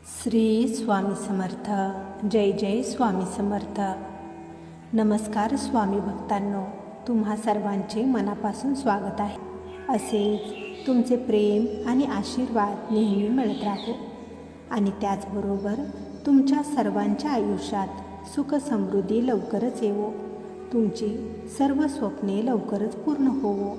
श्री स्वामी समर्थ. जय जय स्वामी समर्थ. नमस्कार स्वामी भक्तांनो, तुम्हा सर्वांचे मनापासून स्वागत आहे. असेच तुमचे प्रेम आणि आशीर्वाद नेहमी मिळत राहो आणि त्याचबरोबर तुमच्या सर्वांच्या आयुष्यात सुख समृद्धी लवकरच येवो, तुमची सर्व स्वप्ने लवकरच पूर्ण होवो.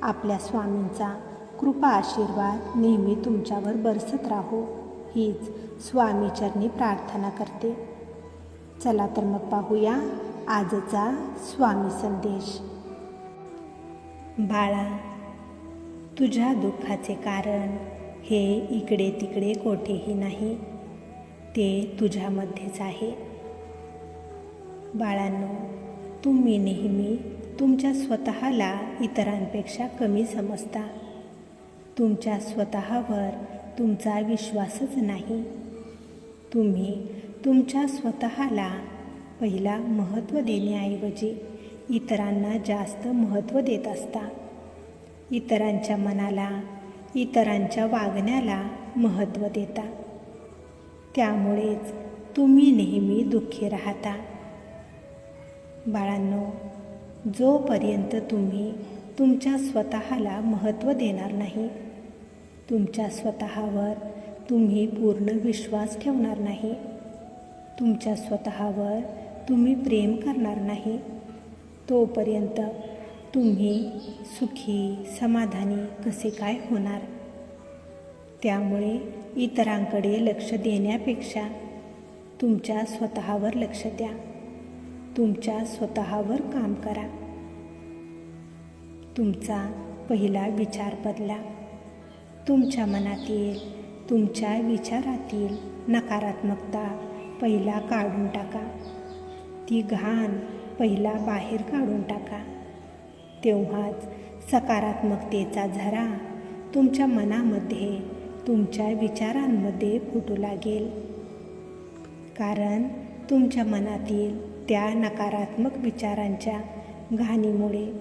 आपल्या स्वामींचा कृपा आशीर्वाद नेहमी तुमच्यावर बरसत राहो हीच स्वामीचरणी प्रार्थना करते. चला तर मग पाहूया आजचा स्वामी संदेश. बाळा, तुझ्या दुःखाचे कारण हे इकडे तिकडे कोठेही नाही, ते तुझ्यामध्येच आहे. बाळांनो, तुम्ही नेहमी तुमच्या स्वतःला इतरांपेक्षा कमी समजता. तुमच्या स्वतःवर तुमचा विश्वासच नाही. तुम्ही तुमच्या स्वतःला पहिला महत्त्व देण्याऐवजी इतरांना जास्त महत्त्व देत असता. इतरांच्या मनाला, इतरांच्या वागण्याला महत्त्व देता. त्यामुळेच तुम्ही नेहमी दुःखी राहता. बाळांनो, जोपर्यंत तुम्ही तुमच्या स्वतःला महत्त्व देणार नाही, तुमच्या स्वतःवर तुम्ही पूर्ण विश्वास ठेवणार नाही, तुमच्या स्वतःवर तुम्ही प्रेम करणार नाही, तोपर्यंत तुम्ही सुखी समाधानी कसे काय होणार? त्यामुळे इतरांकडे लक्ष देण्यापेक्षा तुमच्या स्वतःवर लक्ष द्या. तुमच्या स्वतःवर काम करा. तुमचा पहिला विचार बदला. तुमच्या मनातील, तुमच्या विचारातील नकारात्मकता पहिला काढून टाका. ती घाण पहिला बाहेर काढून टाका. तेव्हाच सकारात्मकतेचा झरा तुमच्या मनामध्ये, तुमच्या विचारांमध्ये फुटू लागेल. कारण तुमच्या मनातील त्या नकारात्मक विचारांच्या घाणीमुळे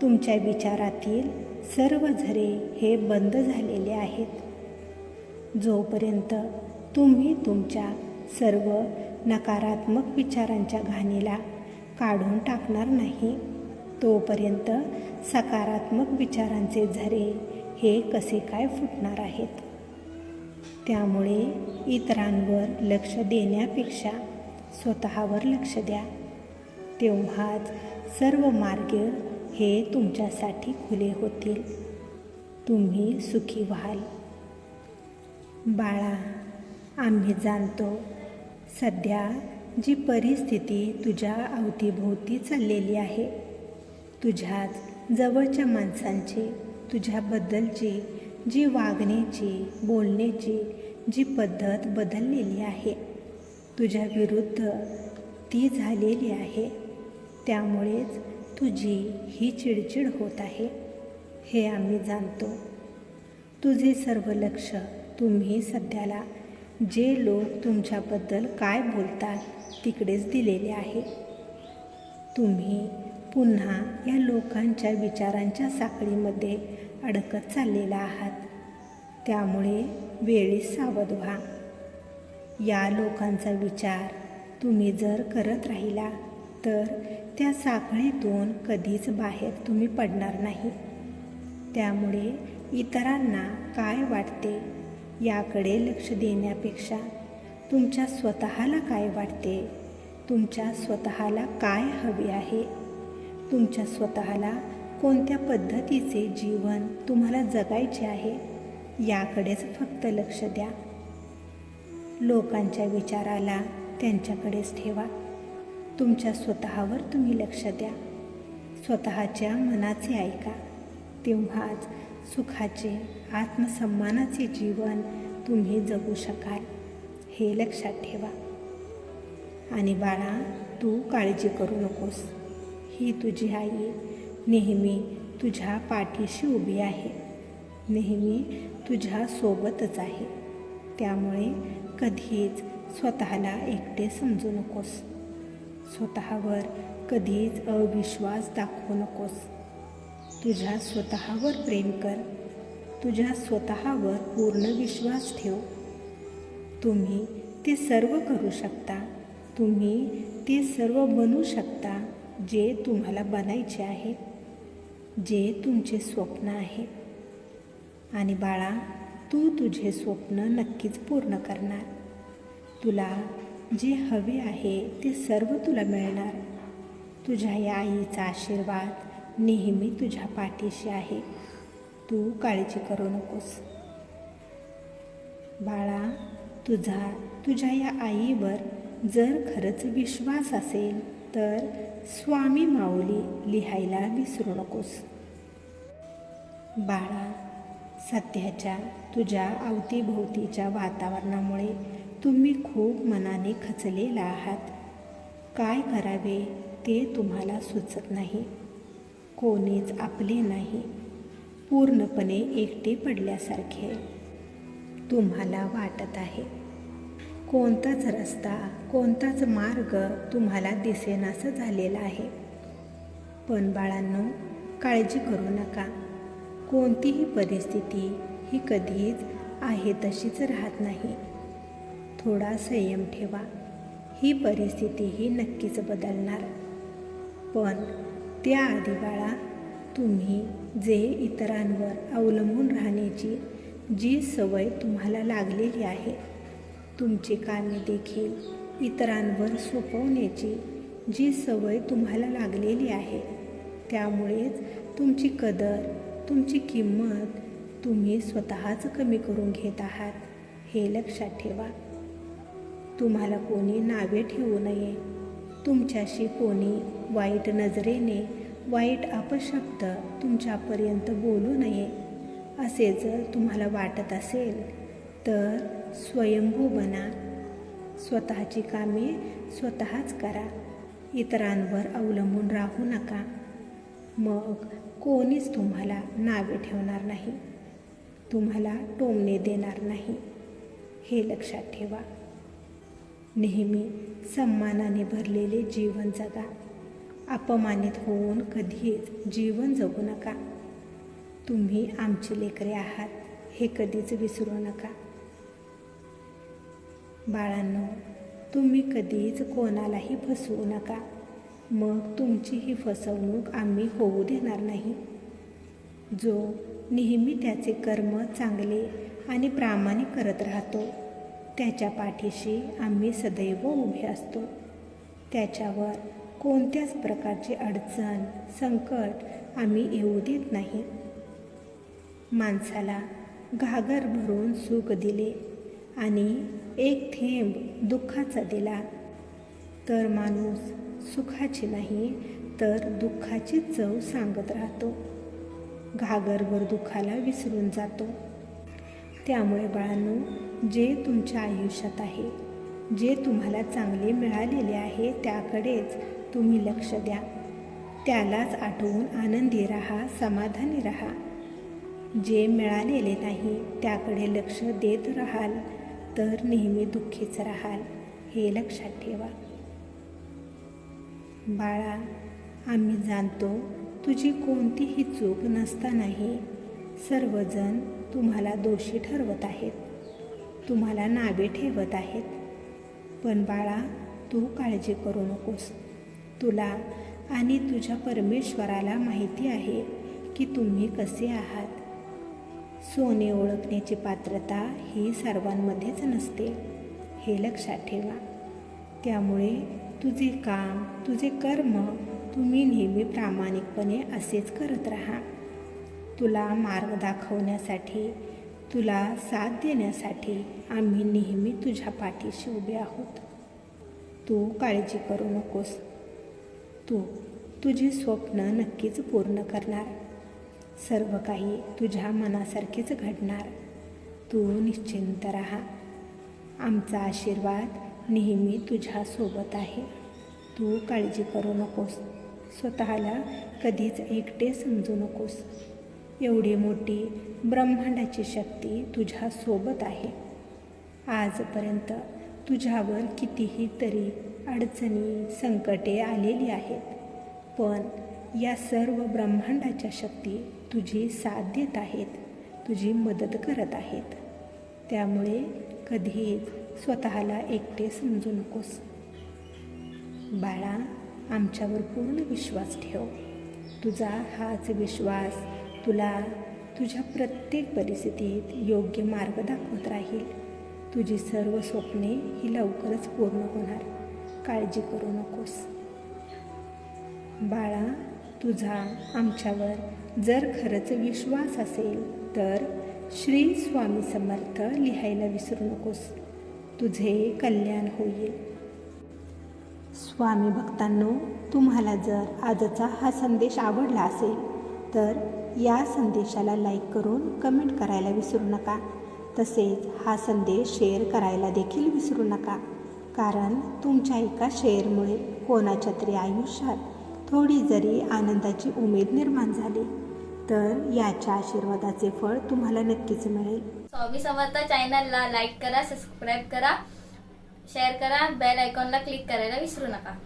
तुमच्या विचारातील सर्व झरे हे बंद झालेले आहेत. जोपर्यंत तुम्ही तुमच्या सर्व नकारात्मक विचारांच्या घाणीला काढून टाकणार नाही, तोपर्यंत सकारात्मक विचारांचे झरे हे कसे काय फुटणार आहेत? त्यामुळे इतरांवर लक्ष देण्यापेक्षा स्वतःवर लक्ष द्या. तेव्हाच सर्व मार्ग हे तुमच्यासाठी खुले होतील. तुम्ही सुखी व्हाल. बाळा, आम्ही जाणतो सध्या जी परिस्थिती तुझ्या अवतीभोवती चाललेली आहे, तुझ्याच जवळच्या माणसांची तुझ्याबद्दलची जी वागण्याची, बोलण्याची जी पद्धत बदललेली आहे, तुझ्या विरुद्ध ती झालेली आहे. त्यामुळेच तुझी ही चिडचिड होत आहे, हे आम्ही जाणतो. तुझे सर्व लक्ष तुम्ही सध्याला जे लोक तुमच्याबद्दल काय बोलतात तिकडेच दिलेले आहे. तुम्ही पुन्हा या लोकांच्या विचारांच्या साखळीमध्ये अडकत चाललेला आहात. त्यामुळे वेळीच सावध व्हा. या लोकांचा विचार तुम्ही जर करत राहिला तर त्या साखळीतून कधीच बाहेर तुम्ही पडणार नाही. त्यामुळे इतरांना काय वाटते याकडे लक्ष देण्यापेक्षा तुमच्या स्वतःला काय वाटते, तुमच्या स्वतःला काय हवे आहे, तुमच्या स्वतःला कोणत्या पद्धतीचे जीवन तुम्हाला जगायचे आहे याकडेच फक्त लक्ष द्या. लोकांच्या विचाराला त्यांच्याकडेच ठेवा. तुमच्या स्वतःवर तुम्ही लक्ष द्या. स्वतःच्या मनाचे ऐका. तेव्हाच सुखाचे, आत्मसन्मानाचे जीवन तुम्ही जगू शकाल, हे लक्षात ठेवा. आणि बाळा, तू काळजी करू नकोस. ही तुझी आई नेहमी तुझ्या पाठीशी उभी आहे, नेहमी तुझ्या सोबतच आहे. त्यामुळे कधीच स्वतःला एकटे समजू नकोस. स्वतःवर कधीच अविश्वास दाखवू नकोस. तुझ्या स्वतःवर प्रेम कर. तुझ्या स्वतःवर पूर्ण विश्वास ठेव. तुम्ही ते सर्व करू शकता. तुम्ही ते सर्व बनवू शकता जे तुम्हाला बनायचे आहे, जे तुमचे स्वप्न आहे. आणि बाळा, तू तुझे स्वप्न नक्कीच पूर्ण करणार. तुला जे हवे आहे ते सर्व तुला मिळणार. तुझ्या या आईचा आशीर्वाद नेहमी तुझ्या पाठीशी आहे. तू काळजी करू नकोस. बाळा, तुझ्या या आईवर जर खरंच विश्वास असेल तर स्वामी माऊली लिहायला विसरू नकोस. बाळा, सध्याच्या तुझ्या अवतीभोवतीच्या वातावरणामुळे तुम्ही खूप मनाने खचलेला आहात. काय करावे ते तुम्हाला सुचत नाही. कोणीच आपले नाही. पूर्णपणे एकटे पडल्यासारखे तुम्हाला वाटत आहे. कोणताच रस्ता, कोणताच मार्ग तुम्हाला दिसेनासा झालेला आहे. पण बाळांनो, काळजी करू नका. कोणतीही परिस्थिती ही कधीच आहे तशीच राहत नाही. थोडा संयम ठेवा. ही परिस्थिती ही नक्कीच बदलणार. पण त्याआधी बाळा, तुम्ही जे इतरांवर अवलंबून राहण्याची जी सवय तुम्हाला लागलेली आहे, तुमची कामे देखील इतरांवर सोपवण्याची जी सवय तुम्हाला लागलेली आहे, त्यामुळेच तुमची कदर, तुमची किंमत तुम्ही स्वतःच कमी करून घेत आहात. हे लक्षात ठेवा. तुम्हाला कोणी नावे ठेवू नये. तुमच्याशी कोणी वाईट नजरेने, वाईट अपशब्द तुमच्यापर्यंत बोलू नये. असे जर तुम्हाला वाटत असेल तर स्वयंभू बना. स्वतःची कामे स्वतःच करा. इतरांवर अवलंबून राहू नका. मग कोणीच तुम्हाला नावे ठेवणार नाही, तुम्हाला टोमणे देणार नाही. हे लक्षात ठेवा. नेहमी सन्मानाने भरलेले जीवन जगा. अपमानित होऊन कधीच जीवन जगू नका. तुम्ही आमची लेकरे आहात हे कधीच विसरू नका. बाळांनो, तुम्ही कधीच कोणालाही फसवू नका. मग तुमची ही फसवणूक आम्ही होऊ देणार नाही. जो नेहमी त्याचे कर्म चांगले आणि प्रामाणिक करत राहतो, त्याच्या पाठीशी आम्ही सदैव उभे असतो. त्याच्यावर कोणत्याच प्रकारची अडचण, संकट आम्ही येऊ देत नाही. माणसाला घागर भरून सुख दिले आणि एक थेंब दुःखाचा दिला तर माणूस सुखाची नाही तर दुःखाची चव सांगत राहतो. घागरभर दुःखाला विसरून जातो. त्यामुळे बाळांनो, जे तुमच्या आयुष्यात आहे, जे तुम्हाला चांगले मिळालेले आहे त्याकडेच तुम्ही लक्ष द्या. त्यालाच आठवून आनंदी राहा, समाधानी राहा. जे मिळालेले नाही त्याकडे लक्ष देत राहाल तर नेहमी दुःखीच राहाल. हे लक्षात ठेवा. बाळा, आम्ही जाणतो तुझी कोणतीही चूक नसतानाही सर्वजण तुम्हाला दोषी ठरवत आहेत, तुम्हाला नावे ठेवत आहेत. पण बाळा, तू काळजी करू नकोस. तुला आणि तुझ्या परमेश्वराला माहिती आहे की तुम्ही कसे आहात. सोने ओळखण्याची पात्रता ही सर्वांमध्येच नसते, हे लक्षात ठेवा. त्यामुळे तुझे काम, तुझे कर्म तुम्ही नेहमी प्रामाणिकपणे असेच करत राहा. तुला मार्ग दाखवण्यासाठी, तुला साथ देण्यासाठी आम्ही नेहमी तुझ्या पाठीशी उभे आहोत. तू काळजी करू नकोस. तुझी स्वप्न नक्कीच पूर्ण करणार. सर्व काही तुझ्या मनासारखेच घडणार. तू निश्चिंत राहा. आमचा आशीर्वाद नेहमी तुझ्यासोबत आहे. तू काळजी करू नकोस. स्वतःला कधीच एकटे समजू नकोस. एवढी मोठी ब्रह्मांडाची शक्ती तुझ्यासोबत आहे. आजपर्यंत तुझ्यावर कितीही तरी अडचणी, संकटे आलेली आहेत, पण या सर्व ब्रह्मांडाच्या शक्ती तुझी साथ देत आहेत, तुझी मदत करत आहेत. त्यामुळे कधीच स्वतःला एकटे समजू नकोस. बाळा, आमच्यावर पूर्ण विश्वास ठेव. तुझा हाच विश्वास तुला तुझ्या प्रत्येक परिस्थितीत योग्य मार्ग दाखवत राहील. तुझी सर्व स्वप्ने ही लवकरच पूर्ण होणार. काळजी करू नकोस. बाळा, तुझा आमच्यावर जर खरंच विश्वास असेल तर श्री स्वामी समर्थ लिहायला विसरू नकोस. तुझे कल्याण होईल. स्वामी भक्तांनो, तुम्हाला जर आजचा हा संदेश आवडला असेल तर या संदेशाला लाईक करून कमेंट करायला विसरू नका. तसेच हा संदेश शेअर करायला देखील विसरू नका. कारण तुमच्या एका शेअरमुळे कोणाच्या तरी आयुष्यात थोडी जरी आनंदाची उमेद निर्माण झाली तर याच्या आशीर्वादाचे फळ तुम्हाला नक्कीच मिळेल. स्वामी समर्थ चॅनलला लाईक करा, सबस्क्राईब करा, शेअर करा, बेल आयकॉनला क्लिक करायला विसरू नका.